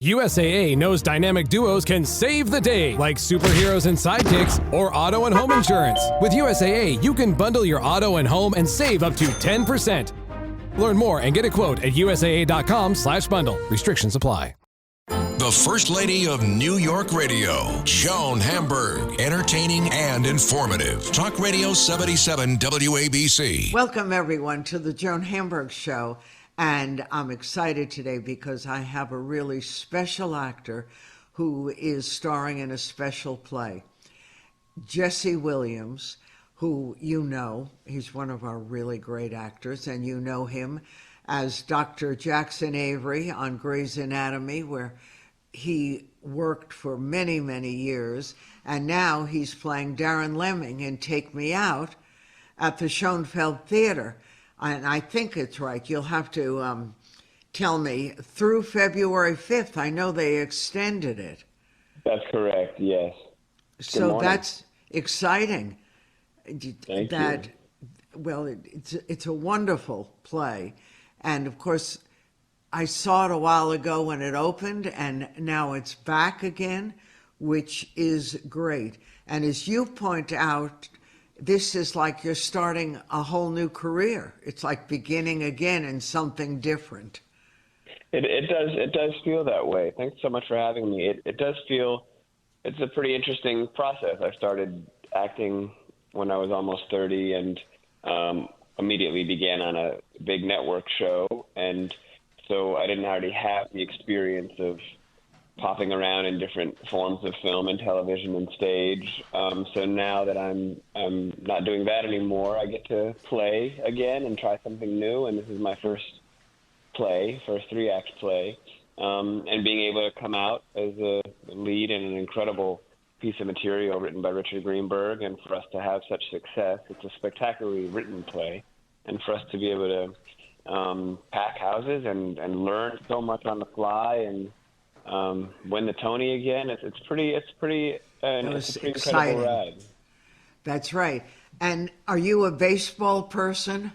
USAA knows dynamic duos can save the day, like superheroes and sidekicks or auto and home insurance. With USAA, you can bundle your auto and home and save up to 10%. Learn more and get a quote at USAA.com/bundle. Restrictions apply. The First Lady of New York Radio, Joan Hamburg. Entertaining and informative. Talk Radio 77 WABC. Welcome, everyone, to the Joan Hamburg Show. And I'm excited today because I have a really special actor who is starring in a special play. Jesse Williams, who you know, he's one of our really great actors, and you know him as Dr. Jackson Avery on Grey's Anatomy, where he worked for many, many years, and now he's playing Darren Lemming in Take Me Out at the Schoenfeld Theater. And I think it's right. You'll have to tell me, through February 5th. I know they extended it. That's correct, yes. So that's exciting. Thank you. Well, it's a wonderful play. And, of course, I saw it a while ago when it opened, and now it's back again, which is great. And as you point out, this is like you're starting a whole new career. It's like beginning again in something different. It does feel that way. Thanks so much for having me. It does feel it's a pretty interesting process. I started acting when I was almost 30 and immediately began on a big network show. And so I didn't already have the experience of popping around in different forms of film and television and stage. So now that I'm not doing that anymore, I get to play again and try something new. And this is my first three-act play. And being able to come out as a lead in an incredible piece of material written by Richard Greenberg, and for us to have such success. It's a spectacularly written play. And for us to be able to pack houses and learn so much on the fly and win the Tony again. It's pretty incredible ride. That's right. And are you a baseball person?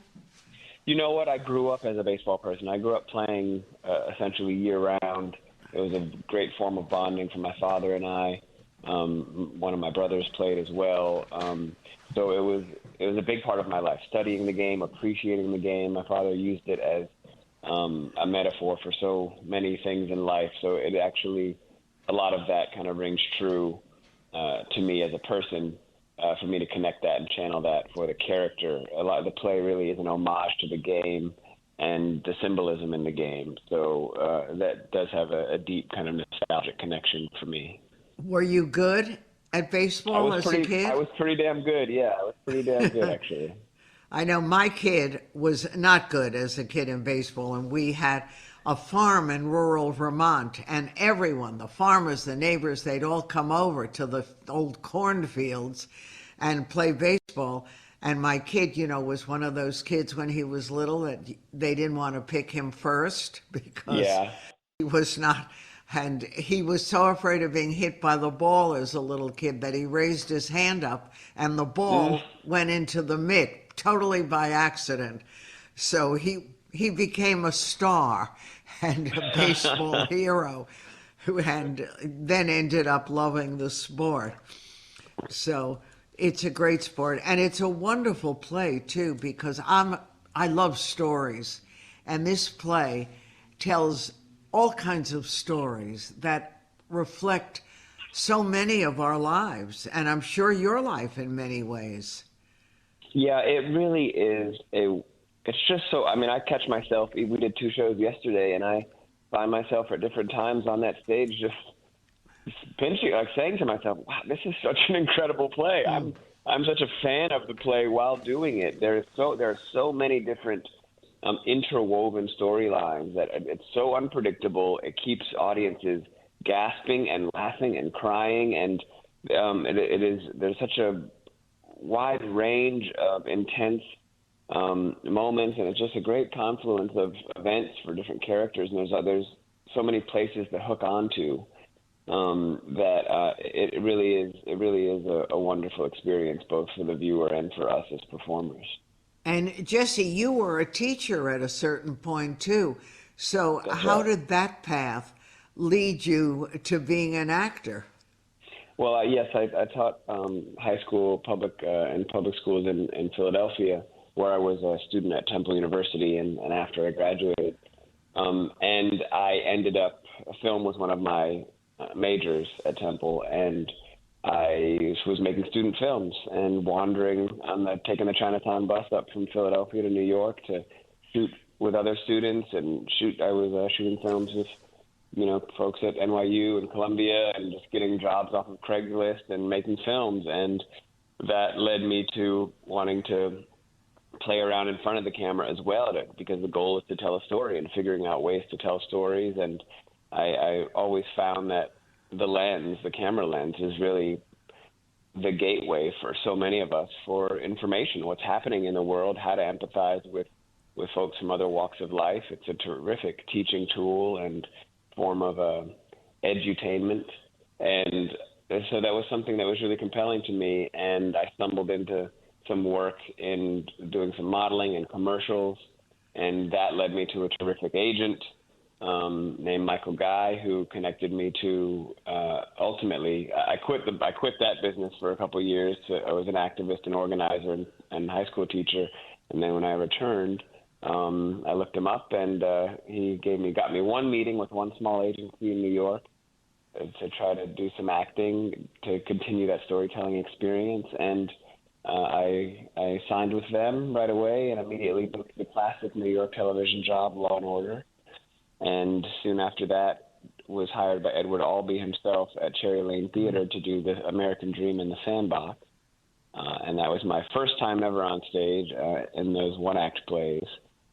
You know what? I grew up as a baseball person. I grew up playing essentially year-round. It was a great form of bonding for my father and I. One of my brothers played as well. So it was a big part of my life, studying the game, appreciating the game. My father used it as a metaphor for so many things in life. So it actually, a lot of that kind of rings true to me as a person, for me to connect that and channel that for the character. A lot of the play really is an homage to the game and the symbolism in the game. So that does have a deep kind of nostalgic connection for me. Were you good at baseball as a kid? I was pretty damn good, yeah. I was pretty damn good, actually. I know my kid was not good as a kid in baseball, and we had a farm in rural Vermont, and everyone, the farmers, the neighbors, they'd all come over to the old cornfields and play baseball. And my kid, was one of those kids when he was little that they didn't want to pick him first because he was not, and he was so afraid of being hit by the ball as a little kid that he raised his hand up and the ball went into the mitt. Totally by accident. So he became a star and a baseball hero and then ended up loving the sport. So it's a great sport. And it's a wonderful play, too, because I love stories. And this play tells all kinds of stories that reflect so many of our lives. And I'm sure your life in many ways. Yeah, it really is. It's just so, I catch myself, we did 2 shows yesterday, and I find myself at different times on that stage just pinching, like saying to myself, wow, this is such an incredible play. I'm such a fan of the play while doing it. There are so many different interwoven storylines that it's so unpredictable. It keeps audiences gasping and laughing and crying, and there's such a wide range of intense moments, and it's just a great confluence of events for different characters. And there's so many places to hook onto that it really is a wonderful experience, both for the viewer and for us as performers. And Jesse, you were a teacher at a certain point too. So how did that path lead you to being an actor? Well, yes, I taught high school and public schools in Philadelphia, where I was a student at Temple University, and after I graduated. And I ended up, film was one of my majors at Temple, and I was making student films and wandering taking the Chinatown bus up from Philadelphia to New York to shoot with other students and I was shooting films with, folks at NYU and Columbia, and just getting jobs off of Craigslist and making films. And that led me to wanting to play around in front of the camera as well, because the goal is to tell a story and figuring out ways to tell stories. And I always found that the camera lens, is really the gateway for so many of us for information, what's happening in the world, how to empathize with folks from other walks of life. It's a terrific teaching tool and form of edutainment. And so that was something that was really compelling to me. And I stumbled into some work in doing some modeling and commercials. And that led me to a terrific agent named Michael Guy, who connected me to, ultimately, I quit that business for a couple of years. I was an activist and organizer and high school teacher. And then when I returned, I looked him up, and he got me one meeting with one small agency in New York to try to do some acting to continue that storytelling experience. And I signed with them right away and immediately booked the classic New York television job, Law and Order. And soon after that, was hired by Edward Albee himself at Cherry Lane Theater to do the American Dream in the Sandbox. And that was my first time ever on stage in those one-act plays.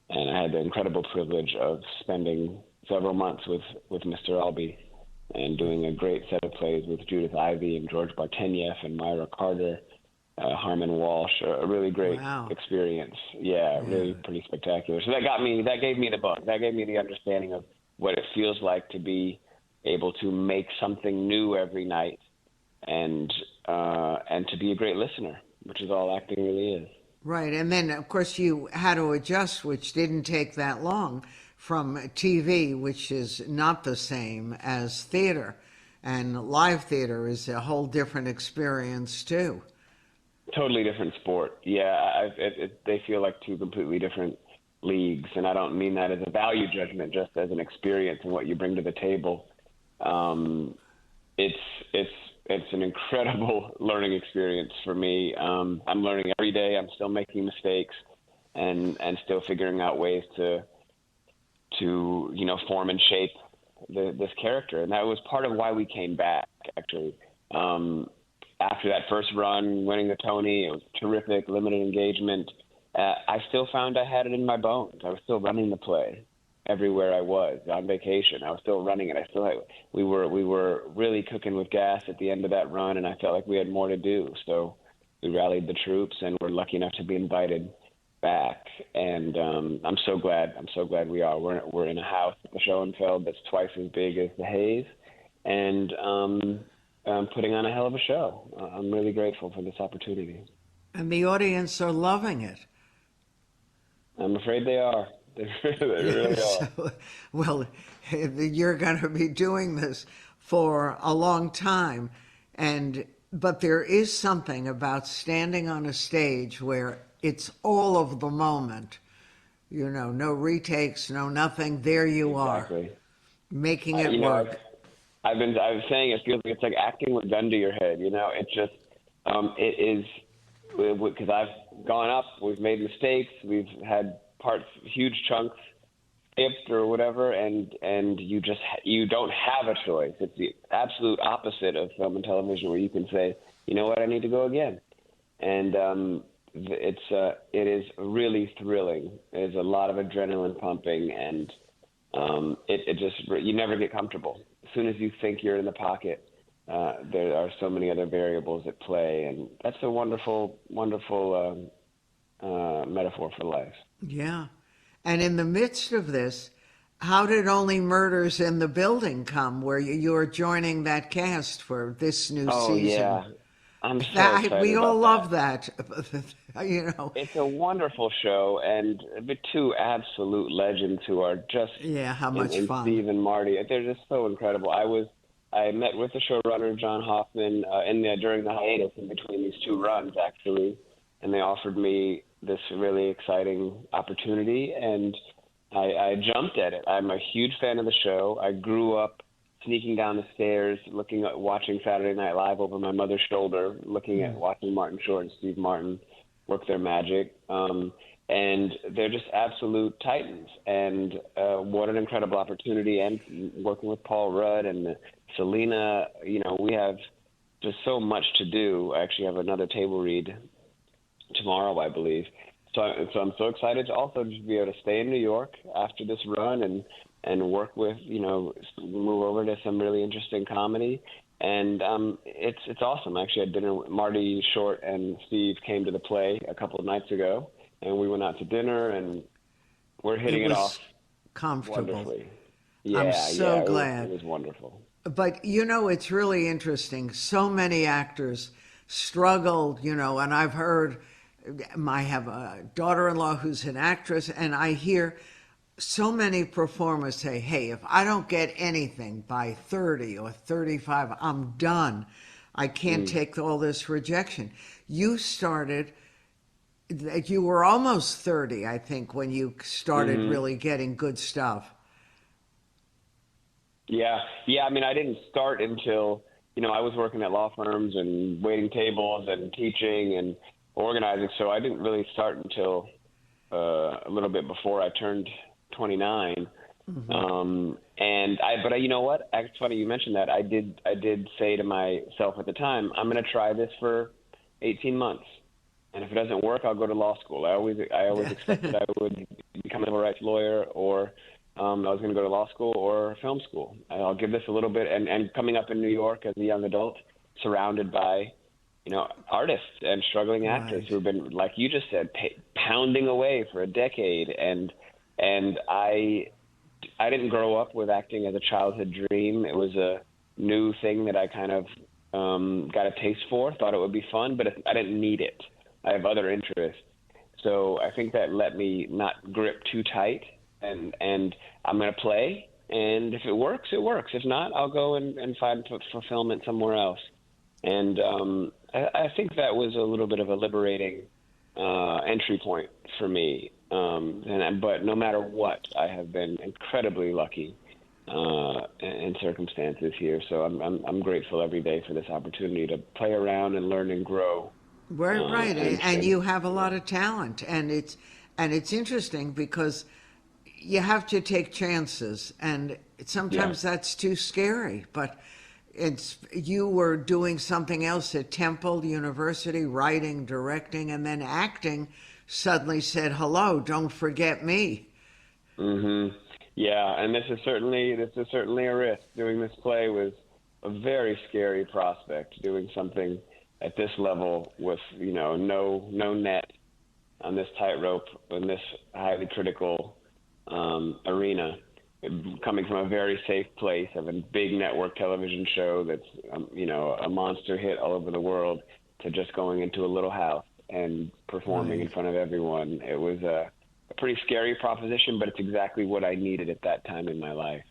And I had the incredible privilege of spending several months with Mr. Albee and doing a great set of plays with Judith Ivey and George Bartenieff and Myra Carter, Harmon Walsh. A really great experience. Yeah, really pretty spectacular. So that gave me the bug. That gave me the understanding of what it feels like to be able to make something new every night, and to be a great listener, which is all acting really is. Right, and then of course you had to adjust, which didn't take that long, from TV, which is not the same as theater, and live theater is a whole different experience too. Totally different sport. Yeah, they feel like two completely different leagues, and I don't mean that as a value judgment, just as an experience and what you bring to the table. It's an incredible learning experience for me. I'm learning every day. I'm still making mistakes and still figuring out ways to form and shape this character. And that was part of why we came back, actually. After that first run, winning the Tony, it was terrific, limited engagement. I still found I had it in my bones. I was still running the play everywhere I was on vacation. I was still running it. We were really cooking with gas at the end of that run, and I felt like we had more to do. So we rallied the troops, and we're lucky enough to be invited back. And I'm so glad we are. We're in a house at the Schoenfeld that's twice as big as the Hayes, and putting on a hell of a show. I'm really grateful for this opportunity. And the audience are loving it. I'm afraid they are. They really are. So, well, you're going to be doing this for a long time, but there is something about standing on a stage where it's all of the moment. No retakes, no nothing. There you exactly. are, making it work. I was saying it feels like it's like acting with a gun to your head. It's just it is, because I've gone up, we've made mistakes, we've had huge chunks skipped or whatever, and you don't have a choice. It's the absolute opposite of film and television, where you can say, you know what, I need to go again. And it is really thrilling. There's a lot of adrenaline pumping, and you never get comfortable. As soon as you think you're in the pocket, there are so many other variables at play, and that's a wonderful, wonderful metaphor for life. Yeah. And in the midst of this, how did Only Murders in the Building come, where you're joining that cast for this new season? Yeah. I'm so excited We all about love that. It's a wonderful show, and the two absolute legends who are just Yeah, how much in fun. Steve and Marty. They're just so incredible. I met with the showrunner John Hoffman during the hiatus in between these two runs, actually, and they offered me this really exciting opportunity, and I jumped at it. I'm a huge fan of the show. I grew up sneaking down the stairs, watching Saturday Night Live over my mother's shoulder, watching Martin Short and Steve Martin work their magic. And they're just absolute titans. And what an incredible opportunity. And working with Paul Rudd and Selena, we have just so much to do. I actually have another table read tomorrow, I believe. So I'm so excited to also just be able to stay in New York after this run and work with, move over to some really interesting comedy. And it's awesome. Actually, I had dinner with Marty Short and Steve came to the play a couple of nights ago, and we went out to dinner, and we're hitting it off Comfortable. wonderfully. I'm so glad. It was wonderful. But it's really interesting. So many actors struggled, and I've heard, I have a daughter-in-law who's an actress, and I hear so many performers say, hey, if I don't get anything by 30 or 35, I'm done. I can't take all this rejection. You were almost 30, I think, when you started really getting good stuff. Yeah. I mean, I didn't start until, I was working at law firms and waiting tables and teaching and organizing. So I didn't really start until a little bit before I turned 29. But you know what? It's funny you mentioned that. I did say to myself at the time, I'm going to try this for 18 months. And if it doesn't work, I'll go to law school. I always expected I would become a civil rights lawyer, or I was going to go to law school or film school. I'll give this a little bit. And coming up in New York as a young adult, surrounded by, artists and struggling actors who have been, like you just said, pounding away for a decade. And I didn't grow up with acting as a childhood dream. It was a new thing that I kind of got a taste for, thought it would be fun, but I didn't need it. I have other interests. So I think that let me not grip too tight, and I'm going to play, and if it works, it works. If not, I'll go and find fulfillment somewhere else. And I think that was a little bit of a liberating entry point for me. But no matter what, I have been incredibly lucky in circumstances here. So I'm grateful every day for this opportunity to play around and learn and grow. Right. And you have a lot of talent, and it's interesting because you have to take chances, and sometimes that's too scary. But you were doing something else at Temple University, writing, directing, and then acting suddenly said, hello, don't forget me. Yeah, and this is certainly a risk. Doing this play was a very scary prospect, doing something at this level with, no net on this tightrope in this highly critical arena, coming from a very safe place of a big network television show that's, a monster hit all over the world, to just going into a little house and performing in front of everyone. It was a pretty scary proposition, but it's exactly what I needed at that time in my life.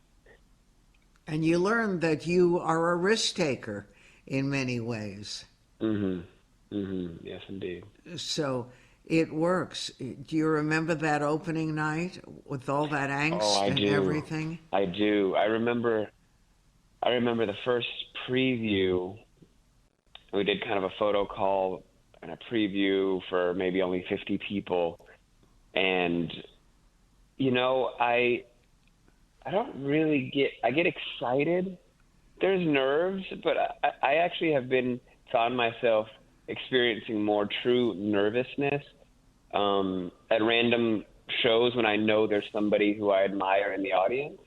And you learned that you are a risk taker in many ways. Yes, indeed. So it works. Do you remember that opening night with all that angst and everything? I do. I remember the first preview. We did kind of a photo call and a preview for maybe only 50 people. And, I don't really I get excited. There's nerves, but I actually have found myself experiencing more true nervousness at random shows when I know there's somebody who I admire in the audience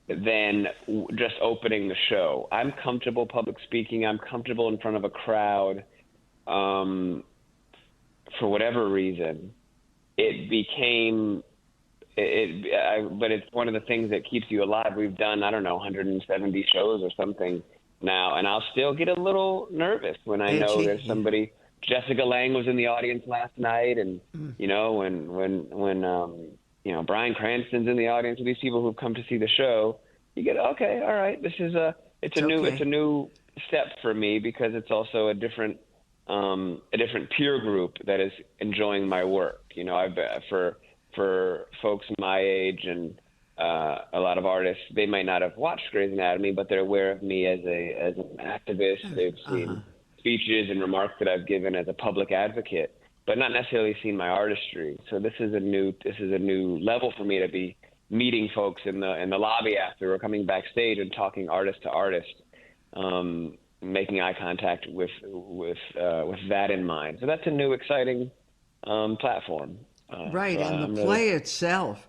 than just opening the show. I'm comfortable public speaking. I'm comfortable in front of a crowd. For whatever reason, but it's one of the things that keeps you alive. We've done, 170 shows or something now, and I'll still get a little nervous when I know there's somebody. Jessica Lange was in the audience last night, and you know, when you know, Bryan Cranston's in the audience with these people who've come to see the show, you get, okay, all right, this is it's a new step for me, because it's also a different peer group that is enjoying my work. You know, I've for folks my age and a lot of artists, they might not have watched Grey's Anatomy, but they're aware of me as an activist. They've seen speeches and remarks that I've given as a public advocate, but not necessarily seen my artistry. So this is a new level for me to be meeting folks in the lobby after, or coming backstage and talking artist to artist, making eye contact with that in mind. So that's a new, exciting platform. Right, so and the play itself,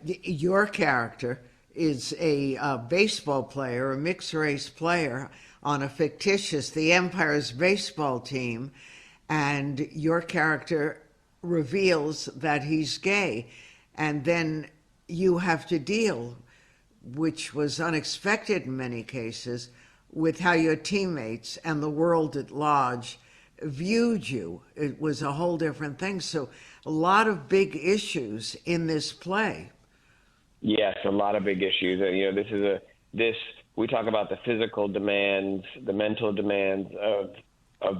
your character is a baseball player, a mixed race player on a fictitious, the Empire's baseball team, and your character reveals that he's gay, and then you have to deal, which was unexpected in many cases, with how your teammates and the world at large viewed you. It was a whole different thing. So a lot of big issues in this play. Yes, a lot of big issues. And, you know, we talk about the physical demands, the mental demands of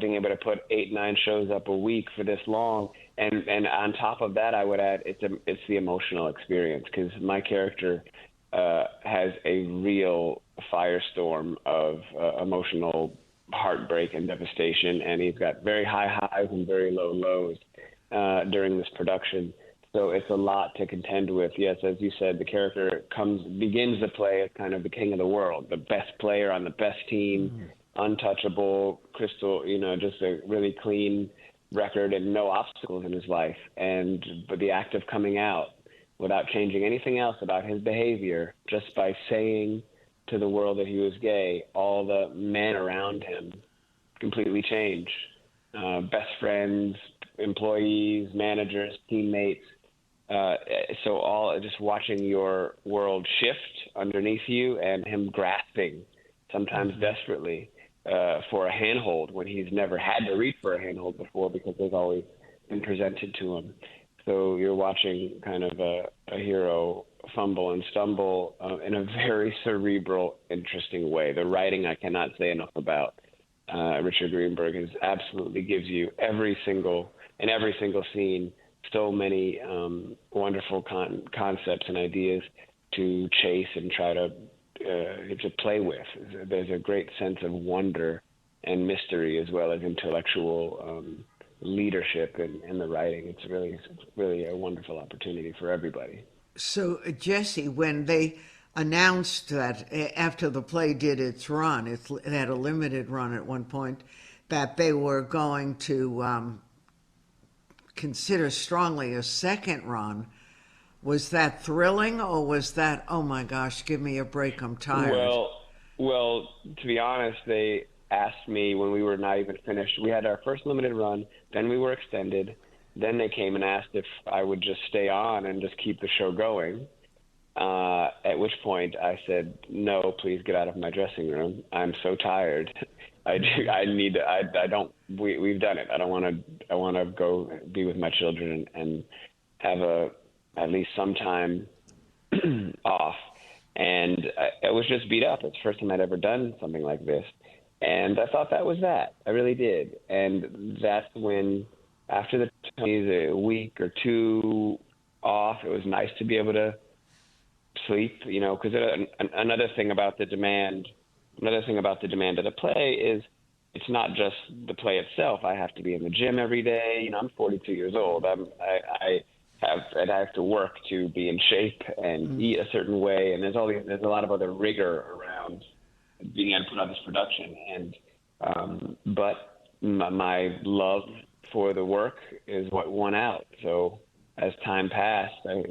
being able to put 8-9 shows up a week for this long. And on top of that, I would add, it's the emotional experience, because my character has a real firestorm of emotional heartbreak and devastation, and he's got very high highs and very low lows during this production. So it's a lot to contend with. Yes, as you said, the character begins the play as kind of the king of the world, the best player on the best team, untouchable, crystal, you know, just a really clean record and no obstacles in his life. But the act of coming out without changing anything else about his behavior, just by saying to the world that he was gay, all the men around him completely change. Best friends, employees, managers, teammates. So all just watching your world shift underneath you, and him grasping, sometimes desperately, for a handhold when he's never had to reach for a handhold before, because they've always been presented to him. So you're watching kind of a hero fumble and stumble in a very cerebral, interesting way. The writing I cannot say enough about. Richard Greenberg absolutely gives you in every single scene so many wonderful concepts and ideas to chase and try to play with. There's a great sense of wonder and mystery, as well as intellectual leadership in the writing. It's really a wonderful opportunity for everybody. So, Jesse, when they announced that after the play did its run, it had a limited run at one point, that they were going to consider strongly a second run, was that thrilling, or was that, oh my gosh, give me a break, I'm tired? Well, to be honest, they asked me when we were not even finished. We had our first limited run, then we were extended, then they came and asked if I would just stay on and just keep the show going. At which point I said, no, please get out of my dressing room. I'm so tired. We've done it. I want to go be with my children and have at least some time off. And I was just beat up. It's the first time I'd ever done something like this. And I thought that was that. I really did. And that's when, after the a week or two off, it was nice to be able to sleep, you know, because another thing about the demand of the play is it's not just the play itself. I have to be in the gym every day. You know, I'm 42 years old. I have to work to be in shape and eat a certain way, and there's a lot of other rigor around being able to put on this production. And but my love for the work is what won out. So as time passed, I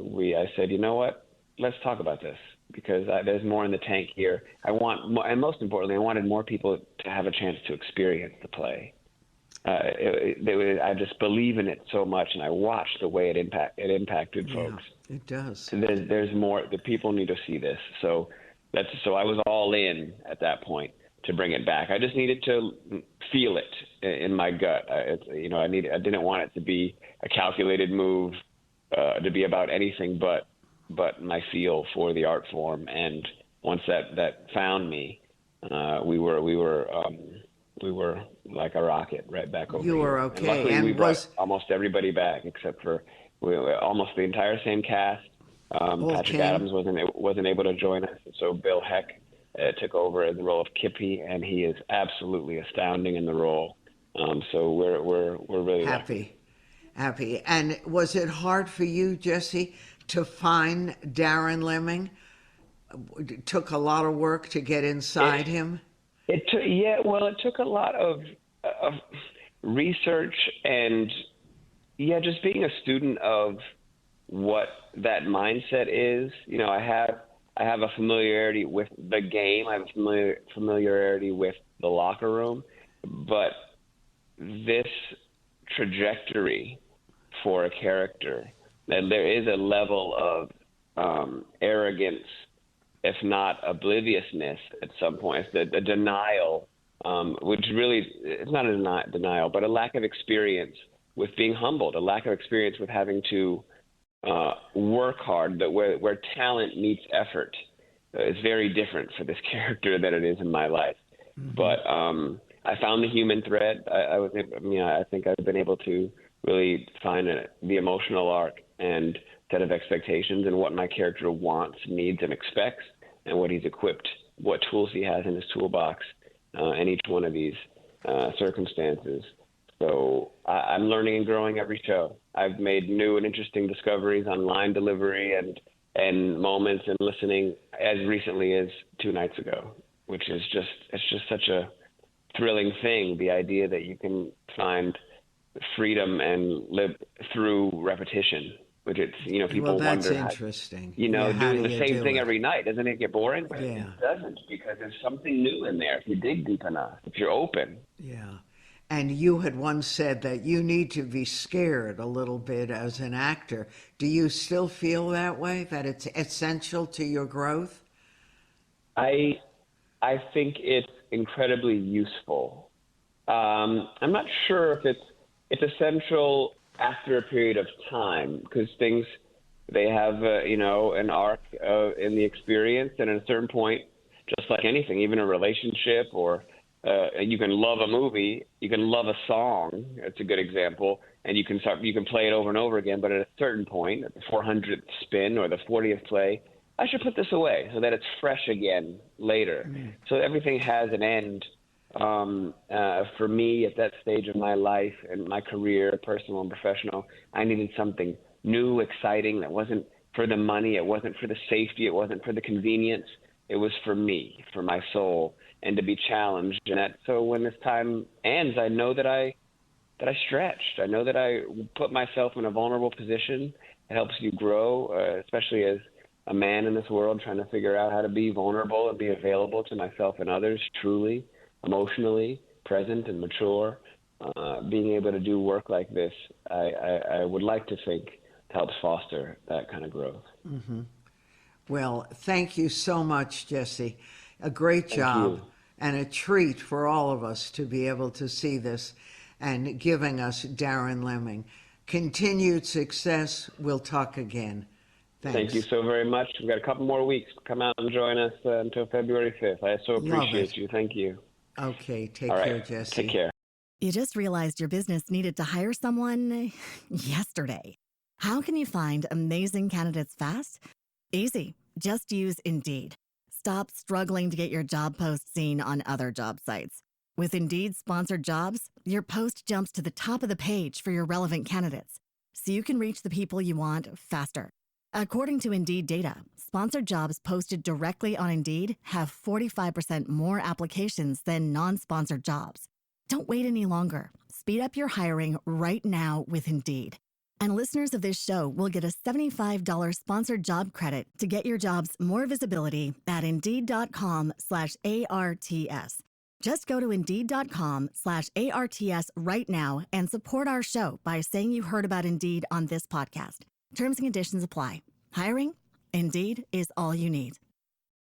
said, you know what? Let's talk about this, because there's more in the tank here. And most importantly, I wanted more people to have a chance to experience the play. I just believe in it so much, and I watched the way it impacted folks. It does. There's more. The people need to see this. So I was all in at that point. to bring it back. I just needed to feel it in my gut. I didn't want it to be a calculated move, to be about anything but my feel for the art form. And once that found me, we were like a rocket right back over. You were here. okay. And luckily, And we brought almost everybody back except for almost the entire same cast. Patrick Adams wasn't able to join us, so Bill Heck took over the role of Kippy, and he is absolutely astounding in the role. So we're really happy. And was it hard for you, Jesse, to find Darren Lemming? It took a lot of work to get inside him. It took a lot of research and just being a student of what that mindset is. I have a familiarity with the game. I have a familiarity with the locker room, but this trajectory for a character, that there is a level of arrogance, if not obliviousness at some point. It's the denial, which really, it's not a denial, but a lack of experience with being humbled, a lack of experience with having to work hard, that where talent meets effort. It's very different for this character than it is in my life. Mm-hmm. But I found the human thread. I think I've been able to really find the emotional arc and set of expectations and what my character wants, needs, and expects, and what he's equipped, what tools he has in his toolbox in each one of these circumstances. So I'm learning and growing every show. I've made new and interesting discoveries on line delivery and moments and listening as recently as 2 nights ago, which is just such a thrilling thing. The idea that you can find freedom and live through repetition, which it's, people that's wonder. Interesting. Doing the same thing every night, doesn't it get boring? But it doesn't, because there's something new in there if you dig deep enough, if you're open. Yeah. And you had once said that you need to be scared a little bit as an actor. Do you still feel that way, that it's essential to your growth? I think it's incredibly useful. I'm not sure if it's essential after a period of time, because things, they have an arc in the experience, and at a certain point, just like anything, even a relationship or you can love a movie, you can love a song. It's a good example, and you can play it over and over again. But at a certain point, at the 400th spin or the 40th play, I should put this away so that it's fresh again later. Mm. So everything has an end. For me, at that stage of my life and my career, personal and professional, I needed something new, exciting. That wasn't for the money. It wasn't for the safety. It wasn't for the convenience. It was for me, for my soul, and to be challenged. And so when this time ends, I know that I stretched. I know that I put myself in a vulnerable position. It helps you grow, especially as a man in this world, trying to figure out how to be vulnerable and be available to myself and others, truly, emotionally, present and mature. Being able to do work like this, I would like to think, helps foster that kind of growth. Mm-hmm. Well, thank you so much, Jesse. A great job and a treat for all of us to be able to see this and giving us Darren Lemming. Continued success. We'll talk again. Thanks. Thank you so very much. We've got a couple more weeks. Come out and join us until February 5th. I so appreciate you. Thank you. Okay. Take care, Jesse. Take care. You just realized your business needed to hire someone yesterday. How can you find amazing candidates fast? Easy. Just use Indeed. Stop struggling to get your job post seen on other job sites. With Indeed sponsored jobs, your post jumps to the top of the page for your relevant candidates, so you can reach the people you want faster. According to Indeed data, sponsored jobs posted directly on Indeed have 45% more applications than non-sponsored jobs. Don't wait any longer. Speed up your hiring right now with Indeed. And listeners of this show will get a $75 sponsored job credit to get your jobs more visibility at Indeed.com/ARTS. Just go to Indeed.com/ARTS right now and support our show by saying you heard about Indeed on this podcast. Terms and conditions apply. Hiring? Indeed is all you need.